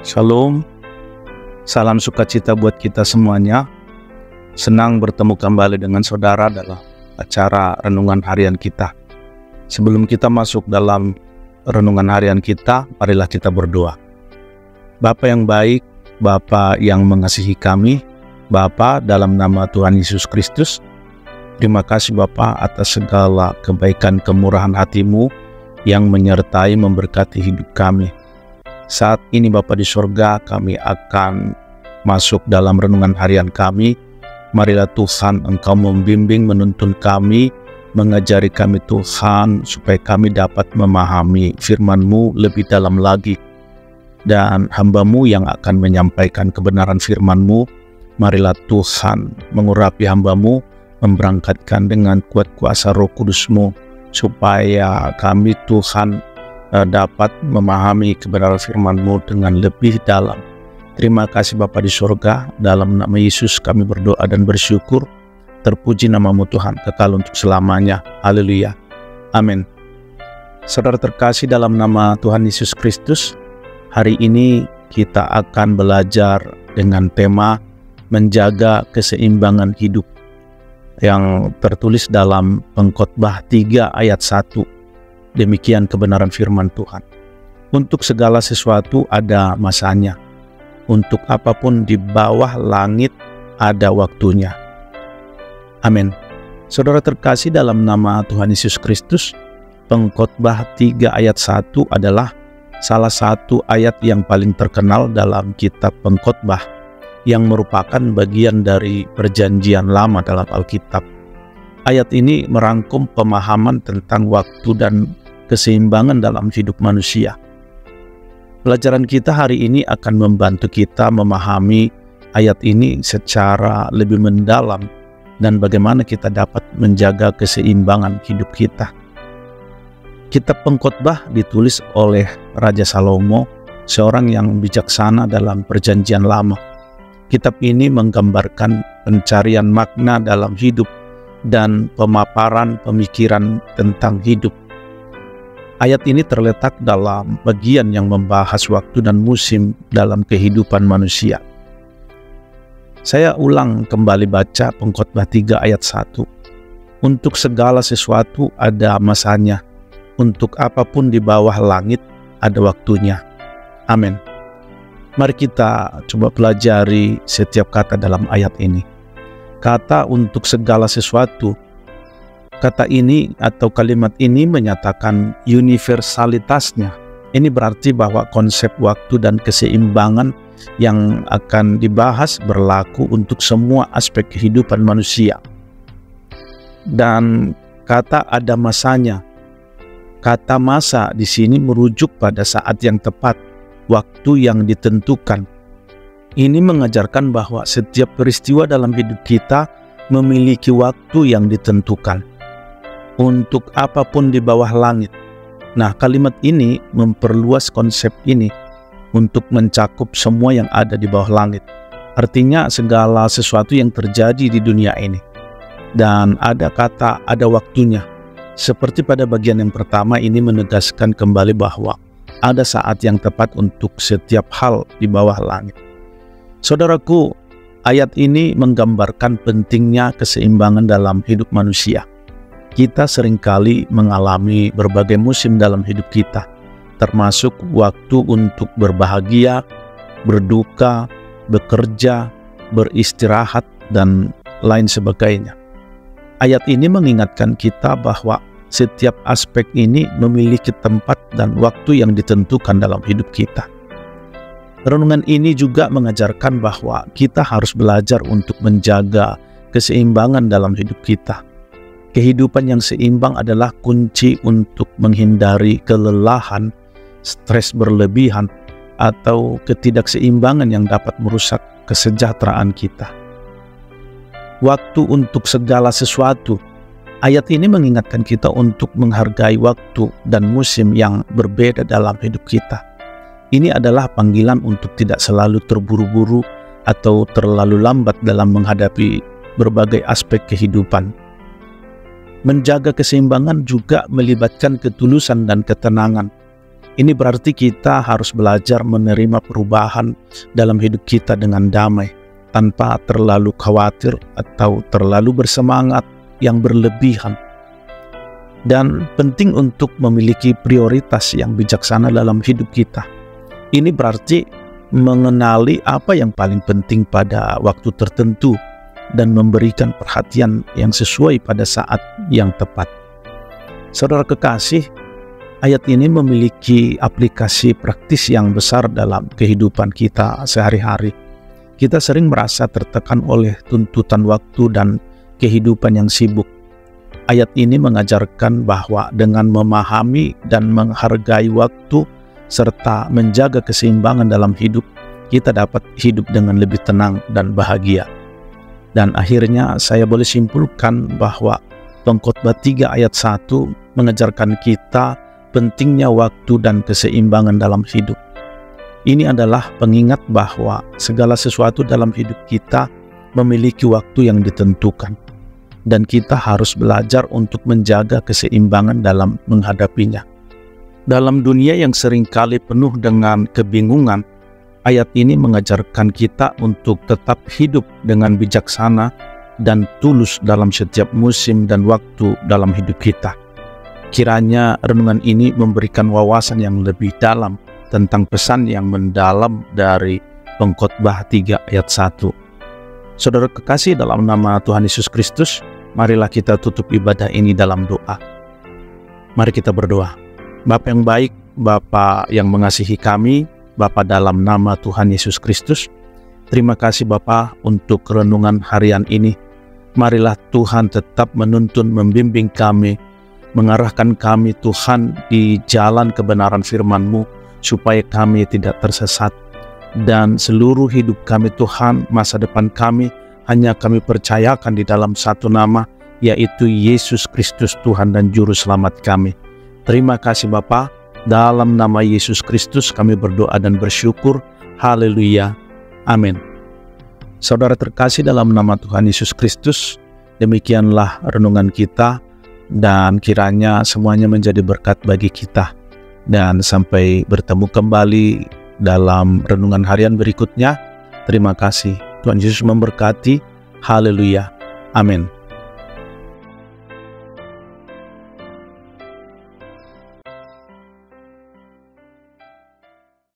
Shalom, salam sukacita buat kita semuanya. Senang bertemu kembali dengan saudara dalam acara renungan harian kita. Sebelum kita masuk dalam renungan harian kita, marilah kita berdoa. Bapa yang baik, Bapa yang mengasihi kami, Bapa dalam nama Tuhan Yesus Kristus, terima kasih Bapa atas segala kebaikan kemurahan hati-Mu yang menyertai memberkati hidup kami. Saat ini Bapa di sorga, kami akan masuk dalam renungan harian kami. Marilah Tuhan Engkau membimbing, menuntun kami, mengajari kami Tuhan, supaya kami dapat memahami firman-Mu lebih dalam lagi. Dan hamba-Mu yang akan menyampaikan kebenaran firman-Mu, marilah Tuhan mengurapi hamba-Mu, memberangkatkan dengan kuat kuasa Roh Kudus-Mu, supaya kami Tuhan dapat memahami kebenaran firman-Mu dengan lebih dalam. Terima kasih Bapa di surga, dalam nama Yesus kami berdoa dan bersyukur. Terpuji nama-Mu Tuhan, kekal untuk selamanya. Haleluya. Amin. Saudara terkasih dalam nama Tuhan Yesus Kristus, hari ini kita akan belajar dengan tema menjaga keseimbangan hidup yang tertulis dalam Pengkhotbah 3 ayat 1. Demikian kebenaran firman Tuhan. Untuk segala sesuatu ada masanya. Untuk apapun di bawah langit ada waktunya. Amin. Saudara terkasih dalam nama Tuhan Yesus Kristus, Pengkhotbah 3 ayat 1 adalah salah satu ayat yang paling terkenal dalam kitab Pengkhotbah, yang merupakan bagian dari Perjanjian Lama dalam Alkitab. Ayat ini merangkum pemahaman tentang waktu dan keseimbangan dalam hidup manusia. Pelajaran kita hari ini akan membantu kita memahami ayat ini secara lebih mendalam dan bagaimana kita dapat menjaga keseimbangan hidup kita. Kitab Pengkhotbah ditulis oleh Raja Salomo, seorang yang bijaksana dalam Perjanjian Lama. Kitab ini menggambarkan pencarian makna dalam hidup dan pemaparan pemikiran tentang hidup. Ayat ini terletak dalam bagian yang membahas waktu dan musim dalam kehidupan manusia. Saya ulang kembali baca Pengkhotbah 3 ayat 1. Untuk segala sesuatu ada masanya. Untuk apapun di bawah langit ada waktunya. Amin. Mari kita coba pelajari setiap kata dalam ayat ini. Kata untuk segala sesuatu. Kata ini atau kalimat ini menyatakan universalitasnya. Ini berarti bahwa konsep waktu dan keseimbangan yang akan dibahas berlaku untuk semua aspek kehidupan manusia. Dan kata ada masanya. Kata masa di sini merujuk pada saat yang tepat, waktu yang ditentukan. Ini mengajarkan bahwa setiap peristiwa dalam hidup kita memiliki waktu yang ditentukan. Untuk apapun di bawah langit. Nah, kalimat ini memperluas konsep ini untuk mencakup semua yang ada di bawah langit. Artinya segala sesuatu yang terjadi di dunia ini. Dan ada kata ada waktunya. Seperti pada bagian yang pertama, ini menegaskan kembali bahwa ada saat yang tepat untuk setiap hal di bawah langit. Saudaraku, ayat ini menggambarkan pentingnya keseimbangan dalam hidup manusia. Kita seringkali mengalami berbagai musim dalam hidup kita, termasuk waktu untuk berbahagia, berduka, bekerja, beristirahat, dan lain sebagainya. Ayat ini mengingatkan kita bahwa setiap aspek ini memiliki tempat dan waktu yang ditentukan dalam hidup kita. Renungan ini juga mengajarkan bahwa kita harus belajar untuk menjaga keseimbangan dalam hidup kita. Kehidupan yang seimbang adalah kunci untuk menghindari kelelahan, stres berlebihan, atau ketidakseimbangan yang dapat merusak kesejahteraan kita. Waktu untuk segala sesuatu. Ayat ini mengingatkan kita untuk menghargai waktu dan musim yang berbeda dalam hidup kita. Ini adalah panggilan untuk tidak selalu terburu-buru atau terlalu lambat dalam menghadapi berbagai aspek kehidupan. Menjaga keseimbangan juga melibatkan ketulusan dan ketenangan. Ini berarti kita harus belajar menerima perubahan dalam hidup kita dengan damai, tanpa terlalu khawatir atau terlalu bersemangat yang berlebihan. Dan penting untuk memiliki prioritas yang bijaksana dalam hidup kita. Ini berarti mengenali apa yang paling penting pada waktu tertentu dan memberikan perhatian yang sesuai pada saat yang tepat. Saudara kekasih, ayat ini memiliki aplikasi praktis yang besar dalam kehidupan kita sehari-hari. Kita sering merasa tertekan oleh tuntutan waktu dan kehidupan yang sibuk. Ayat ini mengajarkan bahwa dengan memahami dan menghargai waktu serta menjaga keseimbangan dalam hidup, kita dapat hidup dengan lebih tenang dan bahagia. Dan akhirnya saya boleh simpulkan bahwa Pengkhotbah 3 ayat 1 mengajarkan kita pentingnya waktu dan keseimbangan dalam hidup. Ini adalah pengingat bahwa segala sesuatu dalam hidup kita memiliki waktu yang ditentukan, dan kita harus belajar untuk menjaga keseimbangan dalam menghadapinya. Dalam dunia yang seringkali penuh dengan kebingungan, ayat ini mengajarkan kita untuk tetap hidup dengan bijaksana dan tulus dalam setiap musim dan waktu dalam hidup kita. Kiranya renungan ini memberikan wawasan yang lebih dalam tentang pesan yang mendalam dari Pengkhotbah 3 ayat 1. Saudara kekasih, dalam nama Tuhan Yesus Kristus, marilah kita tutup ibadah ini dalam doa. Mari kita berdoa. Bapa yang baik, Bapa yang mengasihi kami, Bapa dalam nama Tuhan Yesus Kristus, terima kasih Bapa untuk renungan harian ini. Marilah Tuhan tetap menuntun, membimbing kami, mengarahkan kami Tuhan di jalan kebenaran firman-Mu, supaya kami tidak tersesat. Dan seluruh hidup kami Tuhan, masa depan kami, hanya kami percayakan di dalam satu nama, yaitu Yesus Kristus Tuhan dan Juru Selamat kami. Terima kasih Bapa, dalam nama Yesus Kristus kami berdoa dan bersyukur. Haleluya. Amin. Saudara terkasih dalam nama Tuhan Yesus Kristus, demikianlah renungan kita, dan kiranya semuanya menjadi berkat bagi kita. Dan sampai bertemu kembali dalam renungan harian berikutnya. Terima kasih. Tuhan Yesus memberkati. Haleluya. Amin.